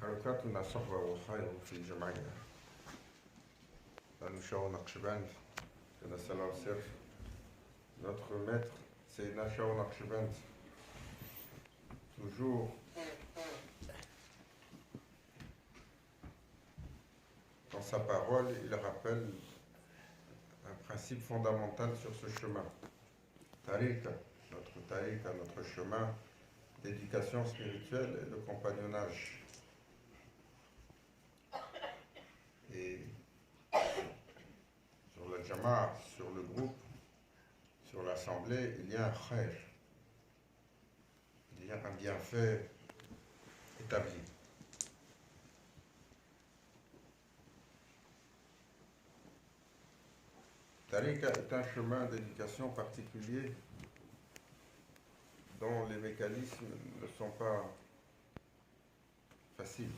بركاتنا صحبة والخير في جمعنا. Nous Naqshband, que la salam serve. Notre maître, c'est Nashao Naqshband. Toujours dans sa parole, il rappelle un principe fondamental sur ce chemin. Tariqa, notre chemin d'éducation spirituelle et de compagnonnage. Et sur le jama'a, sur le groupe, sur l'assemblée, il y a un khair, il y a un bienfait établi. Tariqa est un chemin d'éducation particulier dont les mécanismes ne sont pas faciles.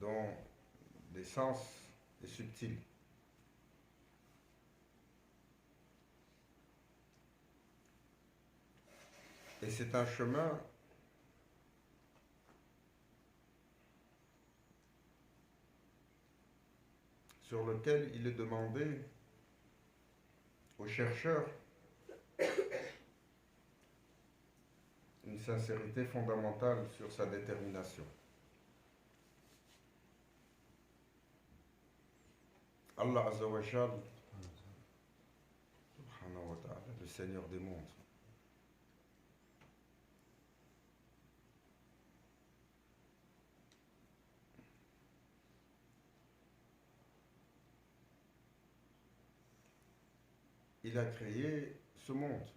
Dont l'essence est subtile. Et c'est un chemin sur lequel il est demandé aux chercheurs une sincérité fondamentale sur sa détermination. Allah Azza wa Jal, subhanahu wa ta'ala, le Seigneur des mondes, il a créé ce monde,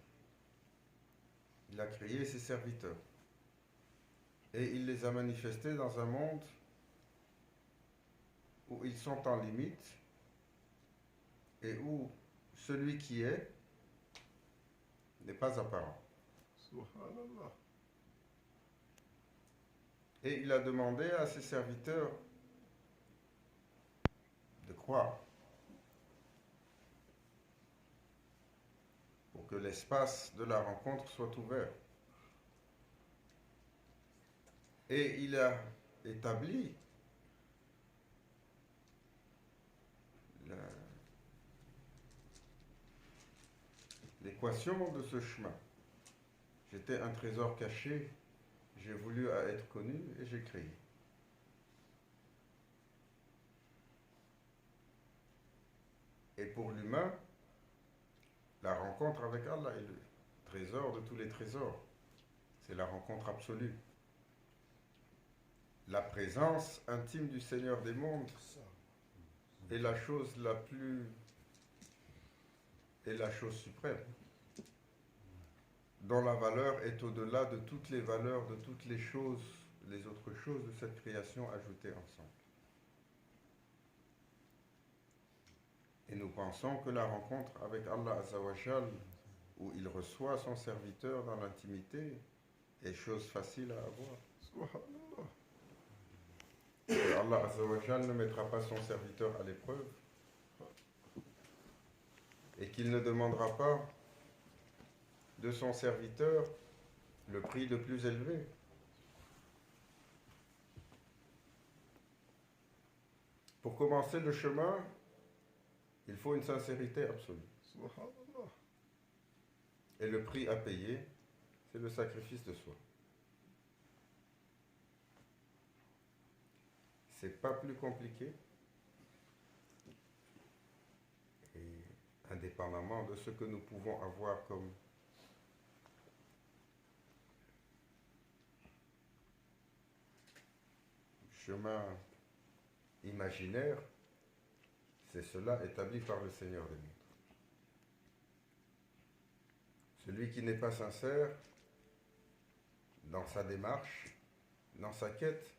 il a créé ses serviteurs et il les a manifestés dans un monde où ils sont en limite et où celui qui est n'est pas apparent. Subhanallah. Et il a demandé à ses serviteurs de croire pour que l'espace de la rencontre soit ouvert. Et il a établi l'équation de ce chemin. J'étais un trésor caché, j'ai voulu être connu et j'ai créé. Et pour l'humain, la rencontre avec Allah est le trésor de tous les trésors. C'est la rencontre absolue. La présence intime du Seigneur des mondes est la chose la plus... est la chose suprême, dont la valeur est au-delà de toutes les valeurs, de toutes les choses, les autres choses de cette création ajoutées ensemble. Et nous pensons que la rencontre avec Allah Azza wa Jal, où il reçoit son serviteur dans l'intimité, est chose facile à avoir. Subhanallah. Et Allah Azza wa Jal ne mettra pas son serviteur à l'épreuve et qu'il ne demandera pas de son serviteur le prix le plus élevé. Pour commencer le chemin, il faut une sincérité absolue. Subhanallah. Et le prix à payer, c'est le sacrifice de soi. C'est pas plus compliqué. Et indépendamment de ce que nous pouvons avoir comme chemin imaginaire, c'est cela établi par le Seigneur des mondes. Celui qui n'est pas sincère dans sa démarche, dans sa quête,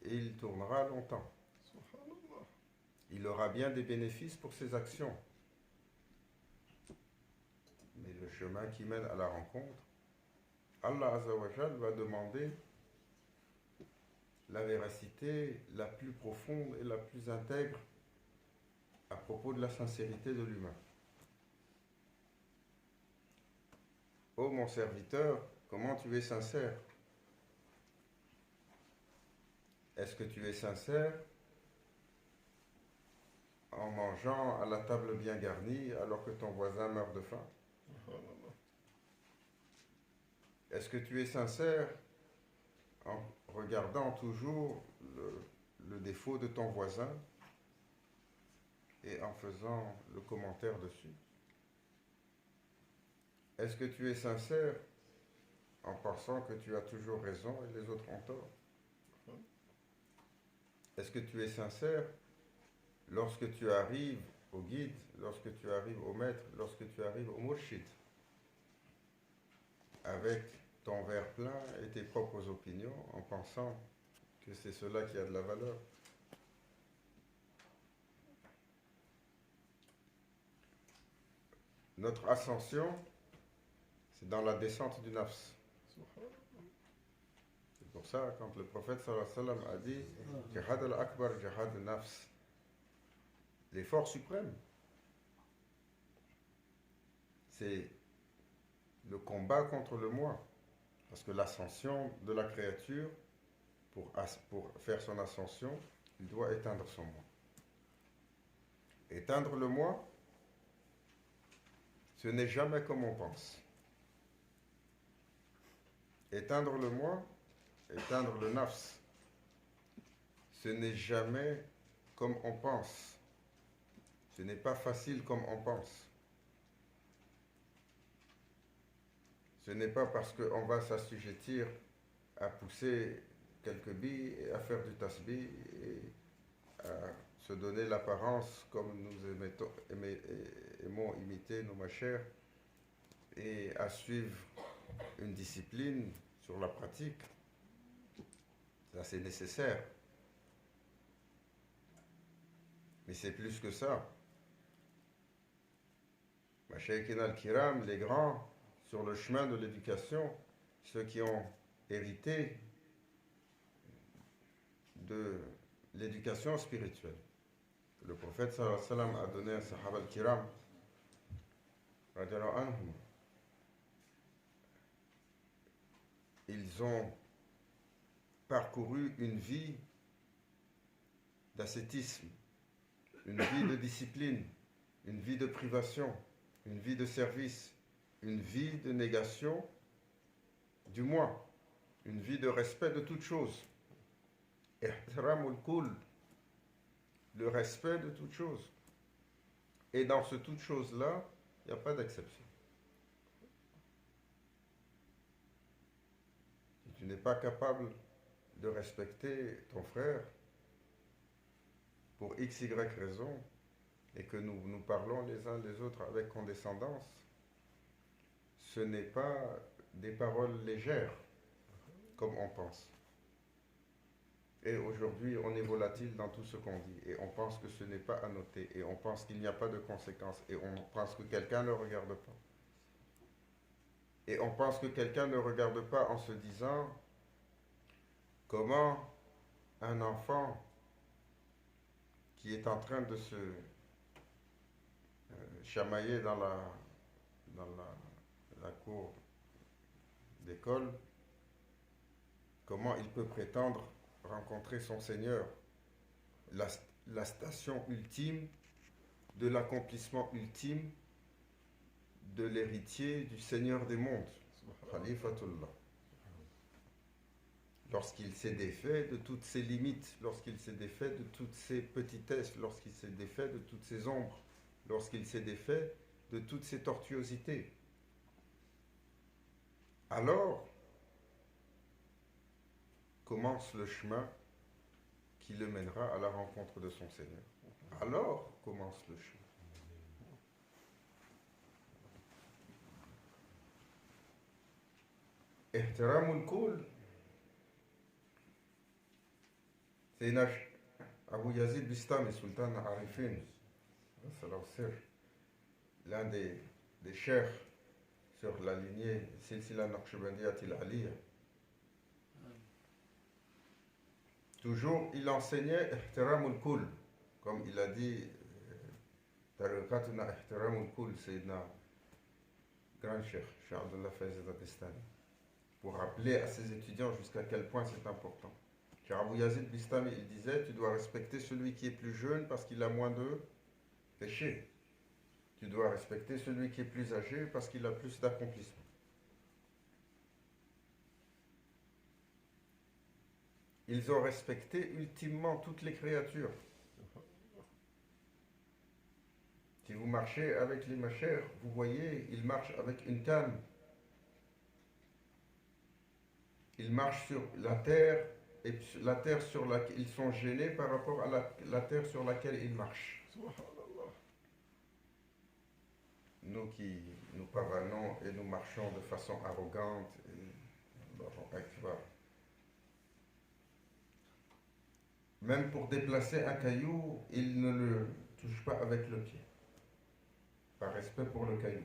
il tournera longtemps. Subhanallah. Il aura bien des bénéfices pour ses actions. Mais le chemin qui mène à la rencontre, Allah Azza wa Jal va demander la véracité la plus profonde et la plus intègre à propos de la sincérité de l'humain. ô mon serviteur, comment tu es sincère? Est-ce que tu es sincère en mangeant à la table bien garnie alors que ton voisin meurt de faim? Subhanallah. Est-ce que tu es sincère en regardant toujours le défaut de ton voisin et en faisant le commentaire dessus? Est-ce que tu es sincère en pensant que tu as toujours raison et les autres ont tort? Est-ce que tu es sincère lorsque tu arrives au guide, lorsque tu arrives au maître, lorsque tu arrives au murshid, avec ton verre plein et tes propres opinions, en pensant que c'est cela qui a de la valeur? Notre ascension, c'est dans la descente du nafs. Subhanallah. C'est pour ça, quand le prophète sallallahu alayhi wa sallam a dit Jihad al-Akbar, Jihad al-Nafs, l'effort suprême, c'est le combat contre le moi. Parce que l'ascension de la créature, pour faire son ascension, il doit éteindre son moi. Éteindre le moi, ce n'est jamais comme on pense. Éteindre le moi, éteindre le nafs, ce n'est jamais comme on pense. Ce n'est pas facile comme on pense. Ce n'est pas parce qu'on va s'assujettir à pousser quelques billes et à faire du tasbih et à se donner l'apparence comme nous aimons imiter nos machères et à suivre une discipline sur la pratique. Ça, c'est nécessaire. Mais c'est plus que ça. Mashaïkhina al-Kiram, les grands, sur le chemin de l'éducation, ceux qui ont hérité de l'éducation spirituelle. Le prophète sallallahu alayhi wa sallam a donné à Sahaba al-Kiram, radiallahu anhum. Ils ont parcouru une vie d'ascétisme, une vie de discipline, une vie de privation, une vie de service, une vie de négation du moi, une vie de respect de toute chose. Ihtiramul kull, le respect de toute chose. Et dans ce toute chose-là, il n'y a pas d'exception. Si tu n'es pas capable de respecter ton frère pour x, y raison, et que nous parlons les uns des autres avec condescendance, ce n'est pas des paroles légères, comme on pense. Et aujourd'hui, on est volatile dans tout ce qu'on dit, et on pense que ce n'est pas à noter, et on pense qu'il n'y a pas de conséquences, et on pense que quelqu'un ne regarde pas. Et on pense que quelqu'un ne regarde pas en se disant comment un enfant qui est en train de se chamailler dans la cour d'école, comment il peut prétendre rencontrer son Seigneur, la station ultime de l'accomplissement ultime de l'héritier du Seigneur des mondes, Khalifatullah. Lorsqu'il s'est défait de toutes ses limites, lorsqu'il s'est défait de toutes ses petitesses, lorsqu'il s'est défait de toutes ses ombres, lorsqu'il s'est défait de toutes ses tortuosités. Alors commence le chemin qui le mènera à la rencontre de son Seigneur. Alors commence le chemin. Ihtiramul kull. C'est Abu Yazid Bistami, Sultan Arifin, l'un des cheikhs sur la lignée Silsila Naqshbandiyat al-Aliyya. Toujours, il enseignait Ihtiramul kull, comme il a dit Tariqatuna Ihtiramul kull, Sayyidina grand cheikh, Cheikh Abdullah Faiz Dagestani, pour rappeler à ses étudiants jusqu'à quel point c'est important. Cheikh Abou Yazid Bistami, il disait, tu dois respecter celui qui est plus jeune parce qu'il a moins de péchés. Tu dois respecter celui qui est plus âgé parce qu'il a plus d'accomplissement. Ils ont respecté ultimement toutes les créatures. Si vous marchez avec les machères, vous voyez, ils marchent avec une canne. Ils marchent sur la terre, et la terre sur laquelle ils sont gênés par rapport à la terre sur laquelle ils marchent. Subhanallah. Nous qui nous pavanons et nous marchons de façon arrogante, et, même pour déplacer un caillou, ils ne le touchent pas avec le pied, par respect pour le caillou.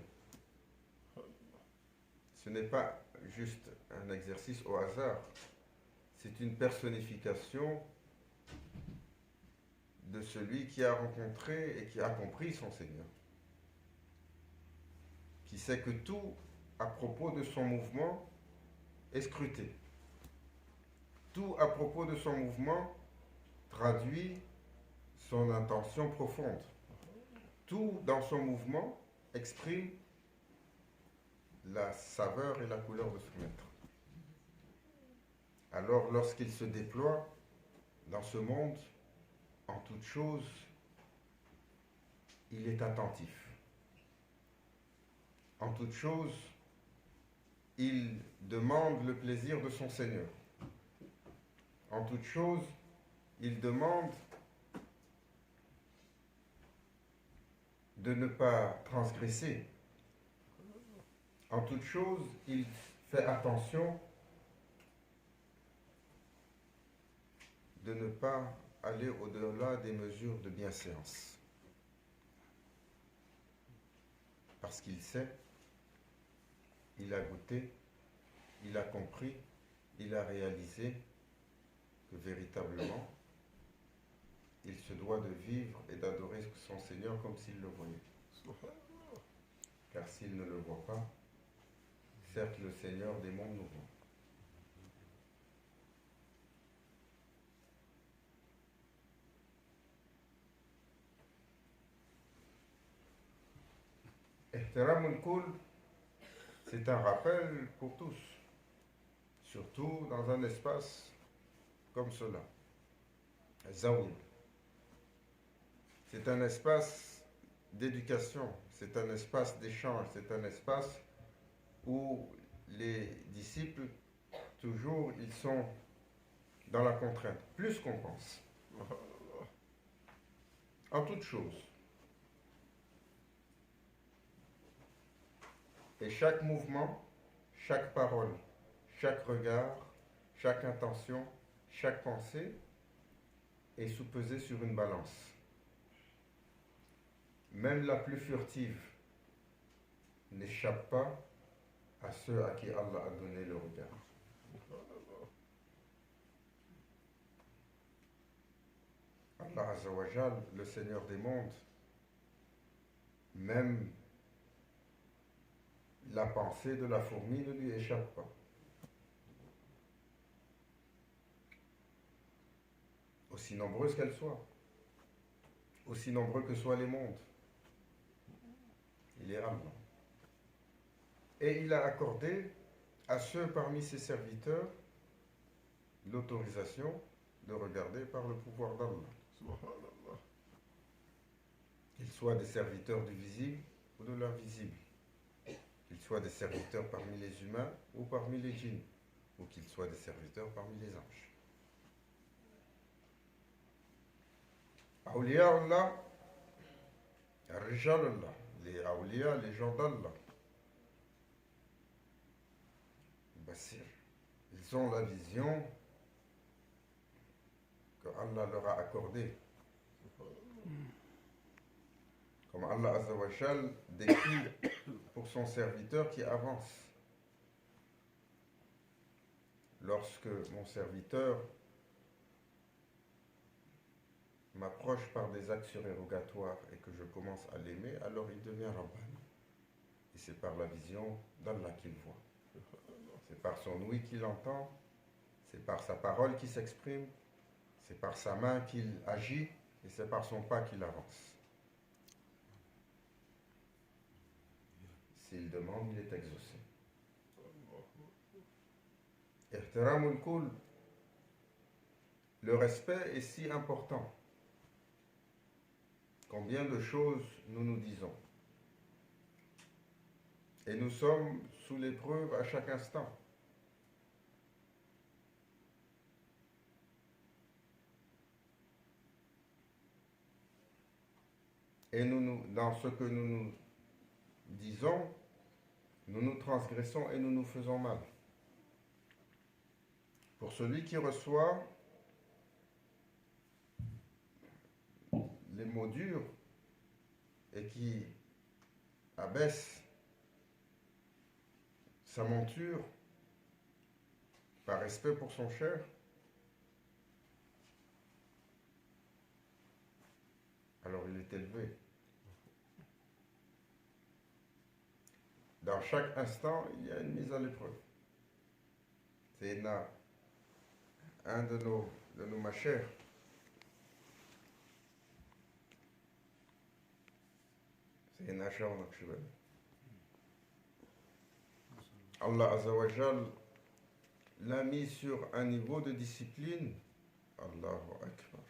Ce n'est pas juste un exercice au hasard, c'est une personnification de celui qui a rencontré et qui a compris son Seigneur, qui sait que tout à propos de son mouvement est scruté. Tout à propos de son mouvement traduit son intention profonde. Tout dans son mouvement exprime la saveur et la couleur de son être. Alors lorsqu'il se déploie dans ce monde, en toute chose, il est attentif. En toute chose, il demande le plaisir de son Seigneur. En toute chose, il demande de ne pas transgresser. En toute chose, il fait attention de ne pas aller au-delà des mesures de bienséance. Parce qu'il sait, il a goûté, il a compris, il a réalisé que véritablement, il se doit de vivre et d'adorer son Seigneur comme s'il le voyait. Subhanallah. Car s'il ne le voit pas, certes le Seigneur des mondes nous voit. Ihtiramul Kul, c'est un rappel pour tous, surtout dans un espace comme cela. Zawiya. C'est un espace d'éducation, c'est un espace d'échange, c'est un espace où les disciples, toujours, ils sont dans la contrainte, plus qu'on pense. Subhanallah. En toute chose. Et chaque mouvement, chaque parole, chaque regard, chaque intention, chaque pensée est soupesée sur une balance. Même la plus furtive n'échappe pas à ceux à qui Allah a donné le regard. Subhanallah. Allah Azza wa Jal, le Seigneur des mondes, même la pensée de la fourmi ne lui échappe pas. Aussi nombreuse qu'elle soit, aussi nombreux que soient les mondes, il est Allah. Et il a accordé à ceux parmi ses serviteurs l'autorisation de regarder par le pouvoir d'Allah. Subhanallah. Qu'ils soient des serviteurs du visible ou de l'invisible. Qu'ils soient des serviteurs parmi les humains ou parmi les djinns. Ou qu'ils soient des serviteurs parmi les anges. Awliya Allah, Rijal Allah, les awliya, les gens d'Allah. Basir, ils ont la vision que Allah leur a accordée. Comme Allah Azza wa Jal décrit pour son serviteur qui avance. Lorsque mon serviteur m'approche par des actes surérogatoires et que je commence à l'aimer, alors il devient Rabbani. Et c'est par la vision d'Allah qu'il voit. C'est par son ouïe qu'il entend, c'est par sa parole qu'il s'exprime, c'est par sa main qu'il agit, et c'est par son pas qu'il avance. S'il demande, il est exaucé. Ihtiramul kull, le respect est si important. Combien de choses nous nous disons. Et nous sommes sous l'épreuve à chaque instant. Et dans ce que nous nous disons, nous nous transgressons et nous nous faisons mal. Pour celui qui reçoit les mots durs et qui abaisse sa monture par respect pour son cher, alors il est élevé. Dans chaque instant, il y a une mise à l'épreuve. C'est un de nos machers. C'est un achat en Naqshband. Allah Azzawajal l'a mis sur un niveau de discipline. Allahu Akbar.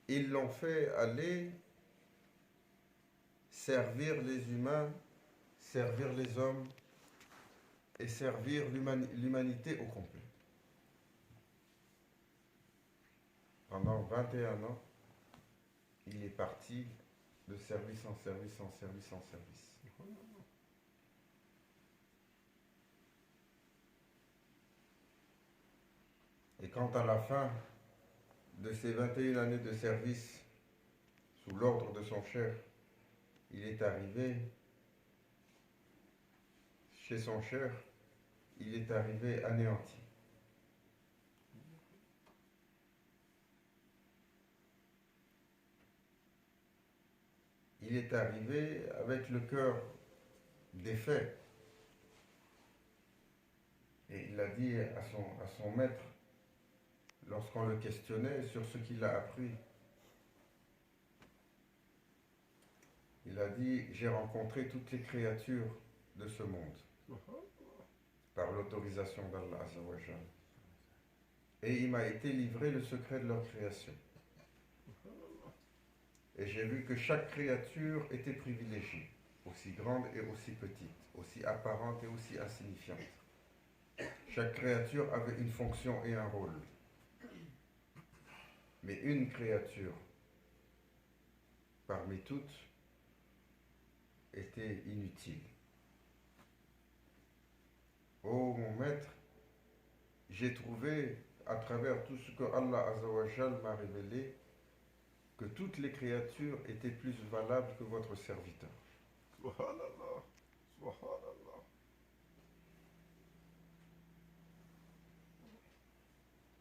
Ils l'ont fait aller servir les humains, servir les hommes et servir l'humanité au complet. Pendant 21 ans, il est parti de service en service, en service, en service. Et quand à la fin de ces 21 années de service, sous l'ordre de son cher, il est arrivé chez son cher, il est arrivé anéanti. Il est arrivé avec le cœur défait. Et il a dit à son maître, lorsqu'on le questionnait sur ce qu'il a appris, il a dit, j'ai rencontré toutes les créatures de ce monde par l'autorisation d'Allah Azzawajal. Et il m'a été livré le secret de leur création. Et j'ai vu que chaque créature était privilégiée, aussi grande et aussi petite, aussi apparente et aussi insignifiante. Chaque créature avait une fonction et un rôle. Mais une créature, parmi toutes, était inutile. Oh mon maître, j'ai trouvé à travers tout ce que Allah Azzawajal m'a révélé que toutes les créatures étaient plus valables que votre serviteur. Subhanallah. Subhanallah.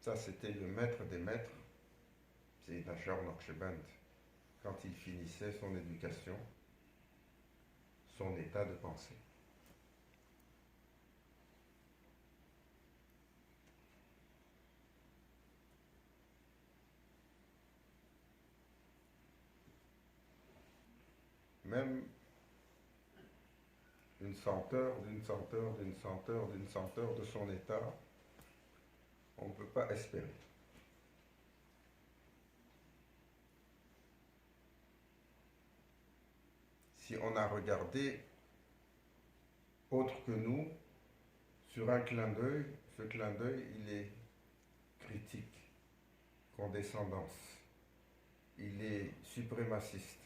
Ça, c'était le maître des maîtres, c'est Nashar Naqshband, quand il finissait son éducation, son état de pensée. Même une senteur, d'une senteur, d'une senteur, d'une senteur de son état, on ne peut pas espérer. Si on a regardé autre que nous, sur un clin d'œil, ce clin d'œil, il est critique, condescendance, il est suprémaciste.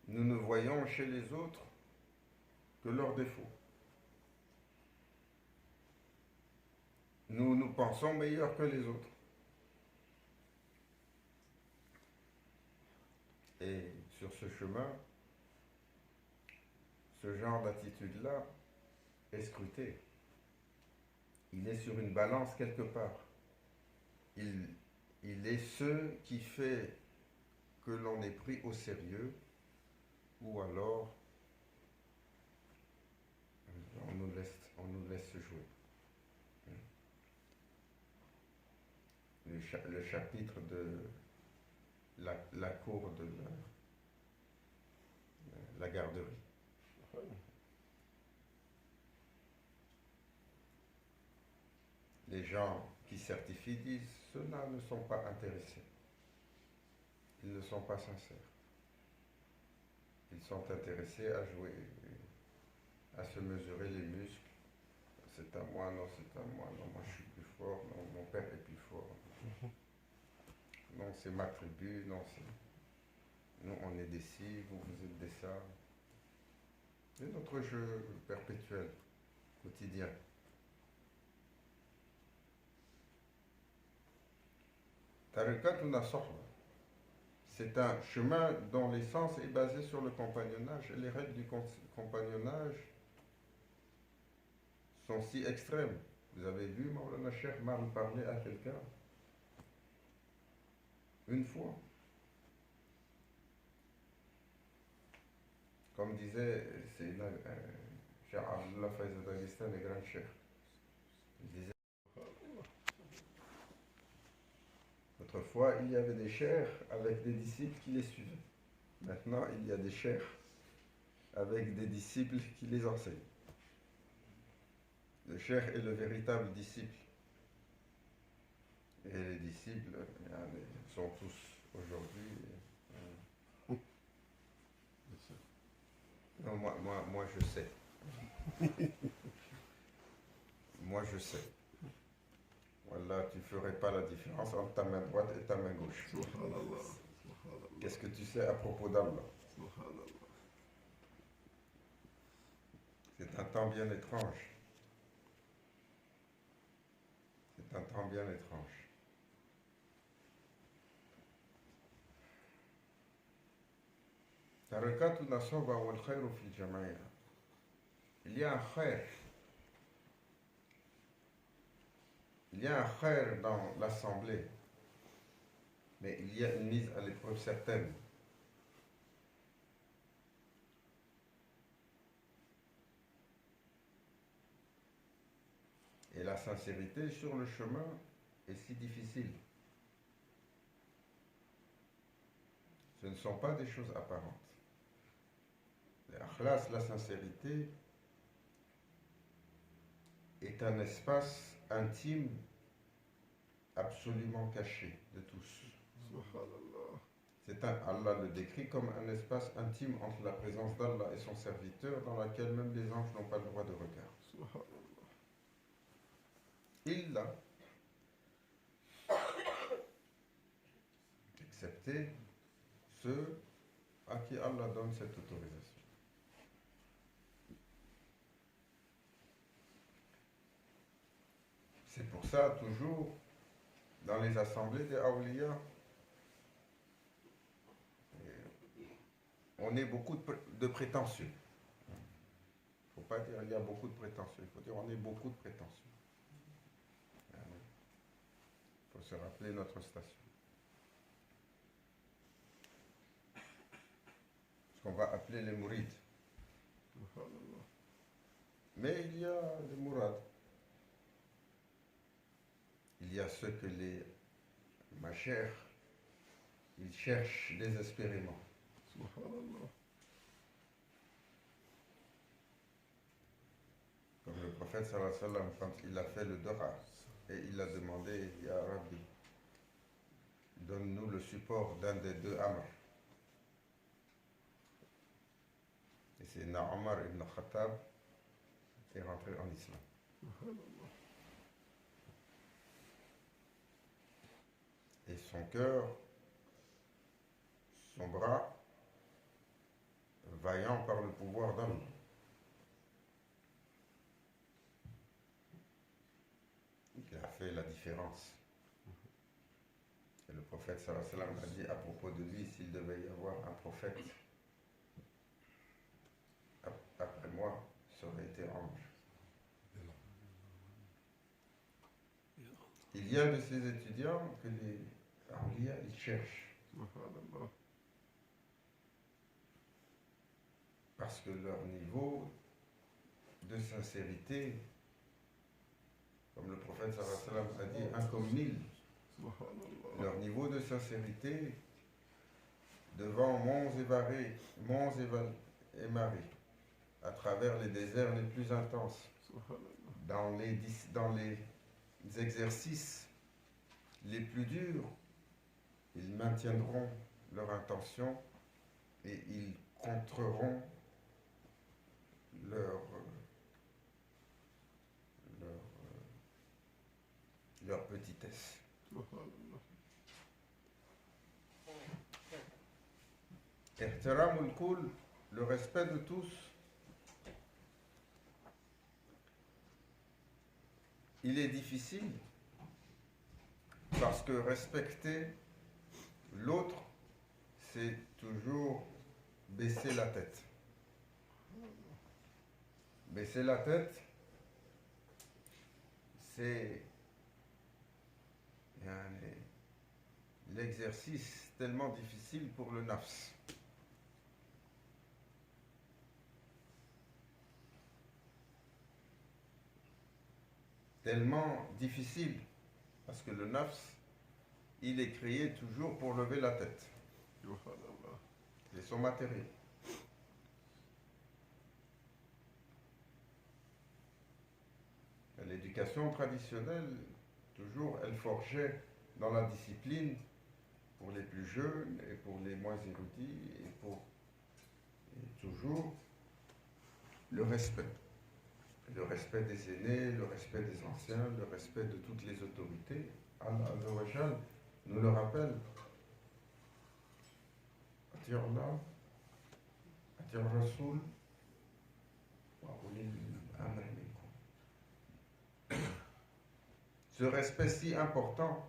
Nous ne voyons chez les autres que leurs défauts. Nous nous pensons meilleurs que les autres. Et sur ce chemin, ce genre d'attitude-là est scruté. Il est sur une balance quelque part. Il est ce qui fait que l'on est pris au sérieux, ou alors on nous laisse jouer. Le chapitre de la cour de la garderie. Les gens qui certifient disent ceux-là ne sont pas intéressés. Ils ne sont pas sincères. Ils sont intéressés à jouer, à se mesurer les muscles. C'est à moi, non, c'est à moi, non, moi je suis plus fort, non, mon père est plus fort. Non, c'est ma tribu, non, c'est... Nous, on est des ci, vous êtes des ça. C'est notre jeu perpétuel, quotidien. Tariqat Nassohba, c'est un chemin dont l'essence est basée sur le compagnonnage. Et les règles du compagnonnage sont si extrêmes. Vous avez vu Maulana Cheikh Marl parler à quelqu'un une fois. Comme disait Cheikh Abdullah Faiz Daghestan, le grand cheikh. Il disait autrefois, il y avait des cheikhs avec des disciples qui les suivaient. Maintenant, il y a des cheikhs avec des disciples qui les enseignent. Le cheikh est le véritable disciple. Et les disciples sont tous aujourd'hui. Non, moi je sais. Moi je sais. Voilà, tu ne ferais pas la différence entre ta main droite et ta main gauche. Qu'est-ce que tu sais à propos d'Allah? C'est un temps bien étrange. C'est un temps bien étrange. Tarakatu Nassohba wal khayru fil jama'a. Il y a un khair. Il y a un khair dans l'assemblée. Mais il y a une mise à l'épreuve certaine. Et la sincérité sur le chemin est si difficile. Ce ne sont pas des choses apparentes. L'akhlas, la sincérité, est un espace intime absolument caché de tous. Allah le décrit comme un espace intime entre la présence d'Allah et son serviteur dans lequel même les anges n'ont pas le droit de regard. Illa, excepté ceux à qui Allah donne cette autorisation. C'est pour ça, toujours, dans les assemblées des awliya, on est beaucoup de prétentieux. Il ne faut pas dire il y a beaucoup de prétentieux, il faut dire on est beaucoup de prétentieux. Il faut se rappeler notre station. Ce qu'on va appeler les mourides. Mais il y a les mourades. Il y a ceux que les machères, ils cherchent désespérément. Comme le prophète sallallahu alayhi wa sallam, quand il a fait le dora, et il a demandé, Ya Rabbi, donne-nous le support d'un des deux amrs. Et c'est Omar ibn Khattab qui est rentré en islam. Et son cœur, son bras, vaillant par le pouvoir d'Allah. Il a fait la différence. Et le prophète sallallahu alayhi wa sallam a dit à propos de lui, s'il devait y avoir un prophète après moi, ça aurait été ange. Il y a de ces étudiants que les awliya, ils cherchent. parce que leur niveau de sincérité, comme le prophète sallallahu alayhi wa sallam a dit, un comme mille, leur niveau de sincérité devant monts et marées, à travers les déserts les plus intenses, dans les exercices les plus durs, ils maintiendront leur intention et ils contreront leur petitesse. Ihtiramul kul, le respect de tous, il est difficile parce que respecter l'autre, c'est toujours baisser la tête. Baisser la tête, c'est l'exercice tellement difficile pour le nafs. Tellement difficile, parce que le nafs, il est créé toujours pour lever la tête. C'est son matériel. L'éducation traditionnelle, toujours, elle forgeait dans la discipline pour les plus jeunes et pour les moins érudits et toujours le respect. Le respect des aînés, le respect des anciens, le respect de toutes les autorités. Allah Azza wa Jal nous le rappelle. Atir Allah, Atir Rasoul, wa ulil amri minkum. Ce respect si important,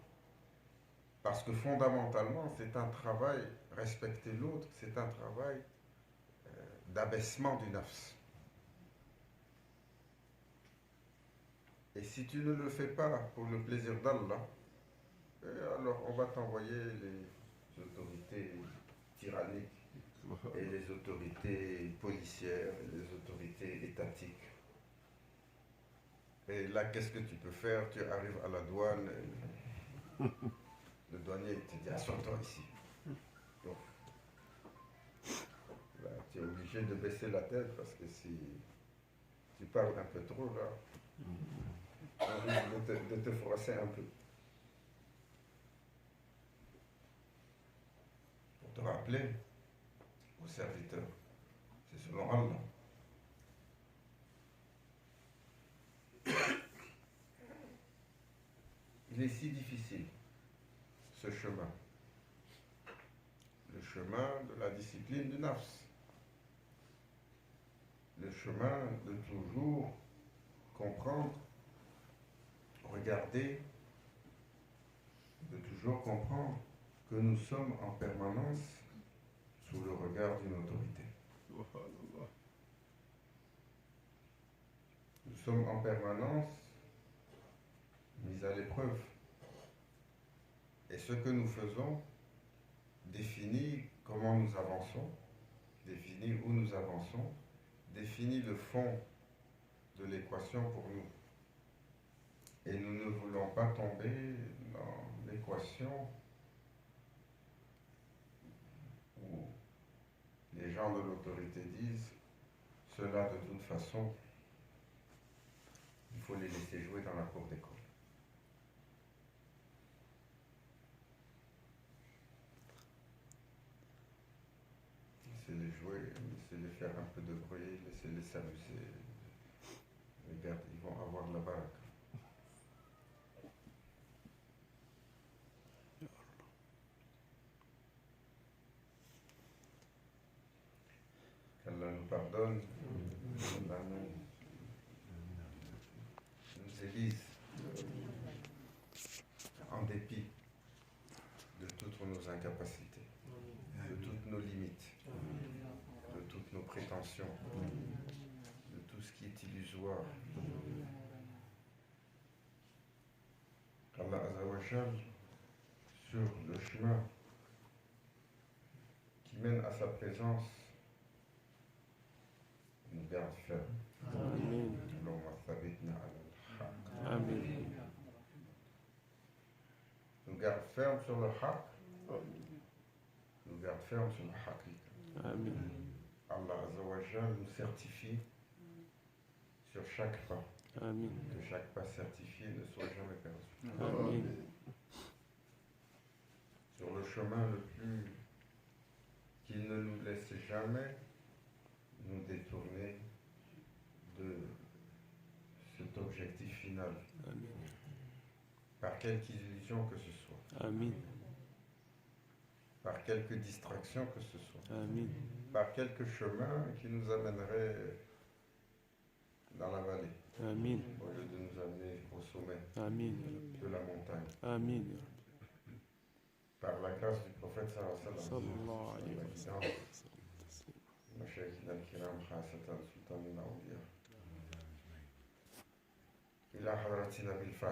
parce que fondamentalement, c'est un travail, respecter l'autre, c'est un travail d'abaissement du nafs. Et si tu ne le fais pas pour le plaisir d'Allah, alors on va t'envoyer les autorités tyranniques et les autorités policières et les autorités étatiques. Et là, qu'est-ce que tu peux faire? Tu arrives à la douane, le douanier te dit assois-toi ici. Donc, là, tu es obligé de baisser la tête parce que si tu parles un peu trop, là, on risque de te froisser un peu. Pour te rappeler aux serviteurs, c'est selon Allah. Il est si difficile, ce chemin. Le chemin de la discipline du nafs. Le chemin de toujours comprendre, regarder, de toujours comprendre que nous sommes en permanence sous le regard d'une autorité. Nous sommes en permanence mis à l'épreuve. Et ce que nous faisons définit comment nous avançons, définit où nous avançons, définit le fond de l'équation pour nous. Et nous ne voulons pas tomber dans l'équation où les gens de l'autorité disent cela de toute façon, il faut les laisser jouer dans la cour d'école. Laissez-les jouer, laissez-les faire un peu de bruit, laissez-les s'amuser. Regarde, ils vont avoir la barque. Qu'Allah nous pardonne, qu'Allah nous élise en dépit de toutes nos incapacités, de toutes nos limites, de toutes nos prétentions, de tout ce qui est illusoire. Qu'Allah Azza wa Jal, sur le chemin qui mène à sa présence, nous garde fermes. آمين اللهم ثبتنا على الحق. آمين Nous garde fermes sur le haq. Nous garde fermes sur le haqiqa. آمين Allah Azza wa Jal nous certifie sur chaque pas. آمين Que chaque pas certifié ne soit jamais perdu. آمين Sur le chemin le plus, qu'il ne nous laisse jamais nous détourner de cet objectif final, آمين par quelque illusion que ce soit, آمين par quelque distraction que ce soit, آمين par quelque chemin qui nous amènerait dans la vallée, آمين au lieu de nous amener au sommet آمين de la montagne. آمين يا رب Par la grâce du prophète صلى sallallahu الله عليه alayhi wa sallam, وسلم تسليما مشايخنا الكرام خاصة سلطان الأولياء إلى حضرتنا بالفاتحة.